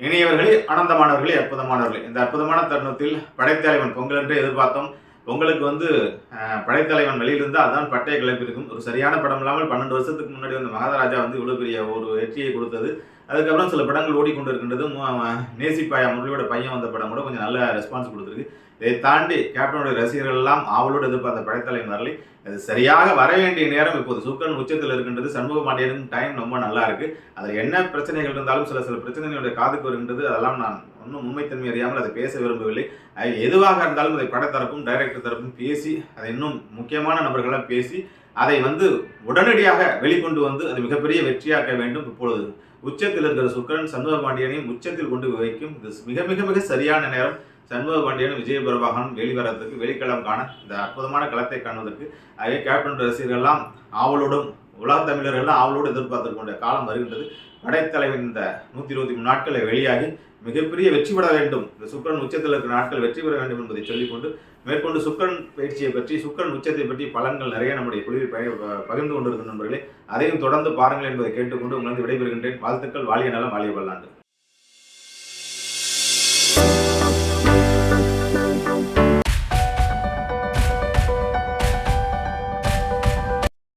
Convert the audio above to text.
இனியவர்களே, ஆனந்தமானவர்களே, அற்புதமானவர்களே, இந்த அற்புதமான தருணத்தில் படைத்தலைவன் பொங்கல் என்றே எதிர்பார்த்தோம். பொங்கலுக்கு படைத்தலைவன் வெளியிலிருந்தால் அதான் பட்டைய கிளப்பியிருக்கும். ஒரு சரியான படம் இல்லாமல் 12 வருஷத்துக்கு முன்னாடி வந்து மகாராஜா வந்து இவ்வளோ பெரிய ஒரு வெற்றியை கொடுத்தது. அதுக்கப்புறம் சில படங்கள் ஓடிக்கொண்டு இருக்கின்றது. நேசிப்பாயா முரளியோட பையன் வந்த படம் கூட கொஞ்சம் நல்ல ரெஸ்பான்ஸ் கொடுத்துருக்கு. இதை தாண்டி கேப்டனுடைய ரசிகர்கள் எல்லாம் ஆவலோடு எதிர்பார்த்த படைத்தலைவன் வரலை. அது சரியாக வர வேண்டிய நேரம் இப்போது சுக்கரன் உச்சத்தில் இருக்கின்றது. சண்முக பாண்டியனுக்கும் டைம் ரொம்ப நல்லா இருக்கு. அதில் என்ன பிரச்சனைகள் இருந்தாலும் சில பிரச்சனைகளுடைய காதுக்கு வருகின்றது. அதெல்லாம் நான் ஒன்றும் உண்மைத்தன்மை அறியாமல் அதை பேச விரும்பவில்லை. எதுவாக இருந்தாலும் அதை படத்தரப்பும் டைரக்டர் தரப்பும் பேசி, அதை இன்னும் முக்கியமான நபர்களாக பேசி அதை உடனடியாக வெளிக்கொண்டு வந்து அது மிகப்பெரிய வெற்றியாக்க வேண்டும். இப்பொழுது உச்சத்தில் இருக்கிற சுக்கரன் சண்முக பாண்டியனையும் உச்சத்தில் கொண்டு வைக்கும். இது மிக மிக மிக சரியான நேரம். சண்முக பாண்டியனும் விஜயபிரபாகரனும் வெளிவரத்துக்கு, வெளிக்களம் காண, இந்த அற்புதமான களத்தை காணுவதற்கு அதே கேப்டன் ரசிகர்கள்லாம் ஆவலோடும் உலக தமிழர்கள்லாம் ஆவலோடு எதிர்பார்த்திருக்கின்ற காலம் வருகின்றது. படைத்தலைவன் இந்த 123 நாட்களை வெளியாகி மிகப்பெரிய வெற்றி பெற வேண்டும். இந்த சுக்கரன் உச்சத்தில் இருக்கிற நாட்கள் வெற்றி பெற வேண்டும் என்பதை சொல்லிக்கொண்டு மேற்கொண்டு சுக்கரன் பயிற்சியை பற்றி, சுக்கரன் உச்சத்தை பற்றி பலன்கள் நிறைய நம்முடைய குழுவில் பகிர்ந்து கொண்டிருக்கிற நண்பர்களே, அதையும் தொடர்ந்து பாருங்கள் என்பதை கேட்டுக்கொண்டு உங்களிடம் விடைபெறுகின்றேன். வாழ்த்துக்கள். வாழிய நலம், வாழிய பல்லாண்டு.